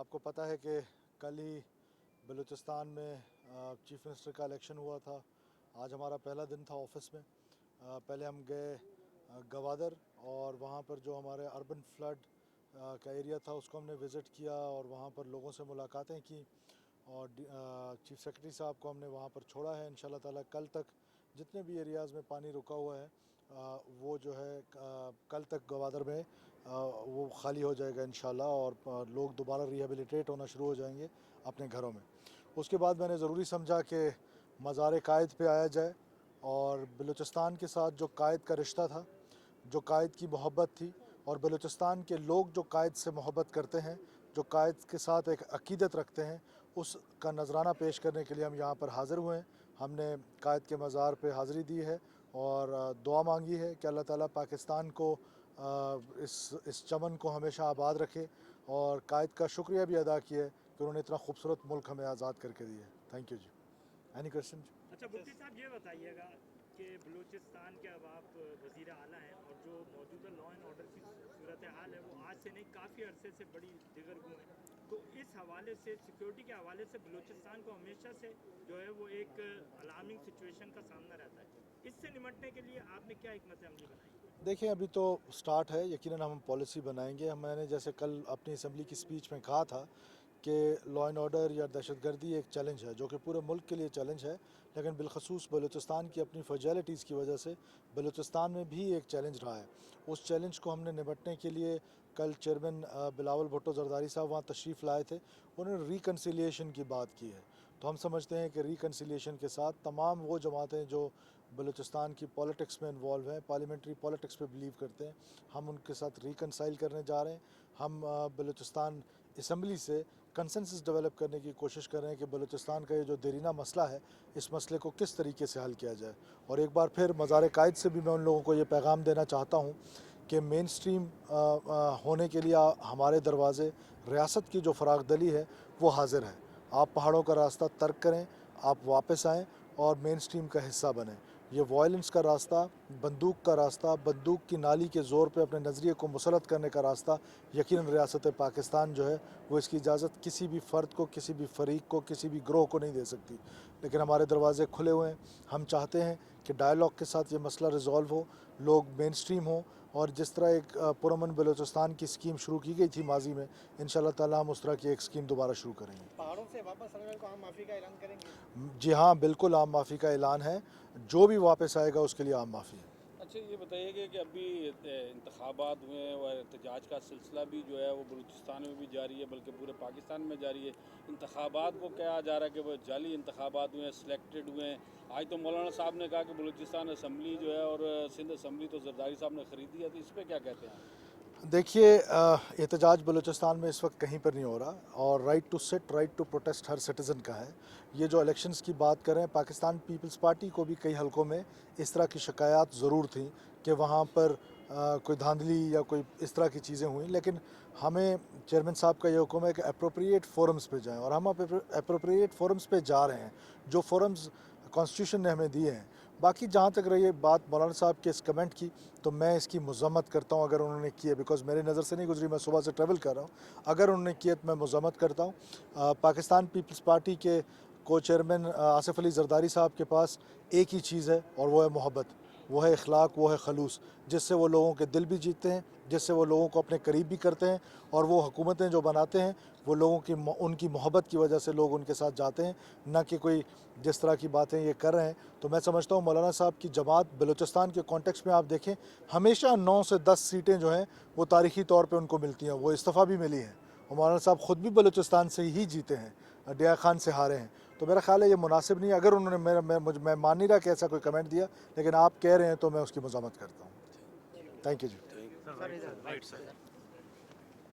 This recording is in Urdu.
آپ کو پتہ ہے کہ کل ہی بلوچستان میں چیف منسٹر کا الیکشن ہوا تھا. آج ہمارا پہلا دن تھا آفس میں. پہلے ہم گئے گوادر اور وہاں پر جو ہمارے اربن فلڈ کا ایریا تھا اس کو ہم نے وزٹ کیا اور وہاں پر لوگوں سے ملاقاتیں کی اور چیف سیکرٹری صاحب کو ہم نے وہاں پر چھوڑا ہے. انشاءاللہ تعالی کل تک جتنے بھی ایریاز میں پانی رکا ہوا ہے وہ جو ہے کل تک گوادر میں وہ خالی ہو جائے گا انشاءاللہ اور لوگ دوبارہ ریہیبلیٹیٹ ہونا شروع ہو جائیں گے اپنے گھروں میں. اس کے بعد میں نے ضروری سمجھا کہ مزار قائد پہ آیا جائے اور بلوچستان کے ساتھ جو قائد کا رشتہ تھا, جو قائد کی محبت تھی اور بلوچستان کے لوگ جو قائد سے محبت کرتے ہیں, جو قائد کے ساتھ ایک عقیدت رکھتے ہیں, اس کا نذرانہ پیش کرنے کے لیے ہم یہاں پر حاضر ہوئے ہیں. ہم نے قائد کے مزار پہ حاضری دی ہے اور دعا مانگی ہے کہ اللہ تعالیٰ پاکستان کو اس چمن کو ہمیشہ آباد رکھے اور قائد کا شکریہ بھی ادا کیا ہے کہ انہوں نے اتنا خوبصورت ملک ہمیں آزاد کر کے دیا ہے. تھینک یو جی. اینی کوشچن جی؟ اچھا مفتی صاحب یہ بتائیے گا کہ بلوچستان کے اب آپ وزیر اعلیٰ ہیں اور جو موجودہ لا اینڈ آرڈر کی صورتحال ہے وہ آج سے نہیں کافی عرصے سے بڑی دگرگوں ہے, تو اس حوالے سے سیکیورٹی کے حوالے سے بلوچستان کو ہمیشہ سے جو ہے وہ ایک الارمنگ سچویشن کا سامنا رہتا ہے. اس سے نمٹنے کے لیے آپ نے کیا حکمت عملی بنائی؟ دیکھیں ابھی تو سٹارٹ ہے, یقیناً ہم پالیسی بنائیں گے. میں نے جیسے کل اپنی اسمبلی کی سپیچ میں کہا تھا کہ لا اینڈ آرڈر یا دہشت گردی ایک چیلنج ہے جو کہ پورے ملک کے لیے چیلنج ہے, لیکن بالخصوص بلوچستان کی اپنی فریجیلٹیز کی وجہ سے بلوچستان میں بھی ایک چیلنج رہا ہے. اس چیلنج کو ہم نے نمٹنے کے لیے کل چیئرمین بلاول بھٹو زرداری صاحب وہاں تشریف لائے تھے, انہوں نے ریکنسیلیشن کی بات کی ہے. تو ہم سمجھتے ہیں کہ ریکنسیلیشن کے ساتھ تمام وہ جماعتیں جو بلوچستان کی پالیٹکس میں انوالو ہیں, پارلیمنٹری پالیٹکس پہ بلیو کرتے ہیں, ہم ان کے ساتھ ریکنسائل کرنے جا رہے ہیں. ہم بلوچستان اسمبلی سے کنسنسس ڈیولپ کرنے کی کوشش کر رہے ہیں کہ بلوچستان کا یہ جو دیرینہ مسئلہ ہے اس مسئلے کو کس طریقے سے حل کیا جائے. اور ایک بار پھر مزار قائد سے بھی میں ان لوگوں کو یہ پیغام دینا چاہتا ہوں کہ مین سٹریم ہونے کے لیے ہمارے دروازے, ریاست کی جو فراغ دلی ہے وہ حاضر ہے. آپ پہاڑوں کا راستہ ترک کریں, آپ واپس آئیں اور مین سٹریم کا حصہ بنیں. یہ وائلنس کا راستہ, بندوق کا راستہ, بندوق کی نالی کے زور پہ اپنے نظریے کو مسلط کرنے کا راستہ یقیناً ریاست پاکستان جو ہے وہ اس کی اجازت کسی بھی فرد کو, کسی بھی فریق کو, کسی بھی گروہ کو نہیں دے سکتی. لیکن ہمارے دروازے کھلے ہوئے ہیں. ہم چاہتے ہیں کہ ڈائلاگ کے ساتھ یہ مسئلہ ریزالو ہو, لوگ مین سٹریم ہوں اور جس طرح ایک پرامن بلوچستان کی اسکیم شروع کی گئی تھی ماضی میں, انشاءاللہ تعالیٰ ہم اس طرح کی ایک اسکیم دوبارہ شروع کریں گے. پہاڑوں سے واپس آنے والوں کو عام معافی کا اعلان کریں گے؟ جی ہاں بالکل, عام معافی کا اعلان ہے. جو بھی واپس آئے گا اس کے لیے عام معافی ہے. اچھا یہ بتائیے کہ ابھی انتخابات ہوئے ہیں اور احتجاج کا سلسلہ بھی جو ہے وہ بلوچستان میں بھی جاری ہے بلکہ پورے پاکستان میں جاری ہے. انتخابات کو کہا جا رہا ہے کہ وہ جعلی انتخابات ہوئے ہیں, سلیکٹڈ ہوئے ہیں. آج تو مولانا صاحب نے کہا کہ بلوچستان اسمبلی جو ہے اور سندھ اسمبلی تو زرداری صاحب نے خریدی ہے, تو اس پہ کیا کہتے ہیں آپ؟ دیکھیے احتجاج بلوچستان میں اس وقت کہیں پر نہیں ہو رہا اور right to sit, right to protest ہر سٹیزن کا ہے. یہ جو الیکشنز کی بات کریں, پاکستان پیپلز پارٹی کو بھی کئی حلقوں میں اس طرح کی شکایات ضرور تھیں کہ وہاں پر کوئی دھاندلی یا کوئی اس طرح کی چیزیں ہوئیں, لیکن ہمیں چیئرمین صاحب کا یہ حکم ہے کہ اپروپریٹ فورمز پہ جائیں اور ہم اپروپریٹ فورمز پہ جا رہے ہیں جو فورمز کانسٹیٹیوشن نے ہمیں دیے ہیں. باقی جہاں تک رہی بات مولانا صاحب کے اس کمنٹ کی, تو میں اس کی مذمت کرتا ہوں اگر انہوں نے کی ہے, بیکاز میری نظر سے نہیں گزری, میں صبح سے ٹریول کر رہا ہوں. اگر انہوں نے کی ہے تو میں مذمت کرتا ہوں. پاکستان پیپلز پارٹی کے کو چیئرمین آصف علی زرداری صاحب کے پاس ایک ہی چیز ہے اور وہ ہے محبت, وہ ہے اخلاق, وہ ہے خلوص, جس سے وہ لوگوں کے دل بھی جیتتے ہیں, جس سے وہ لوگوں کو اپنے قریب بھی کرتے ہیں اور وہ حکومتیں جو بناتے ہیں وہ لوگوں کی ان کی محبت کی وجہ سے لوگ ان کے ساتھ جاتے ہیں, نہ کہ کوئی جس طرح کی باتیں یہ کر رہے ہیں. تو میں سمجھتا ہوں مولانا صاحب کی جماعت بلوچستان کے کانٹیکس میں آپ دیکھیں ہمیشہ 9 سے 10 سیٹیں جو ہیں وہ تاریخی طور پہ ان کو ملتی ہیں, وہ استعفیٰ بھی ملی ہیں. اور مولانا صاحب خود بھی بلوچستان سے ہی جیتے ہیں, ڈیا خان سے ہارے ہیں. تو میرا خیال ہے یہ مناسب نہیں ہے. اگر انہوں نے میں مان نہیں رہا کہ ایسا کوئی کمنٹ دیا, لیکن آپ کہہ رہے ہیں تو میں اس کی مذمت کرتا ہوں. Thank you G.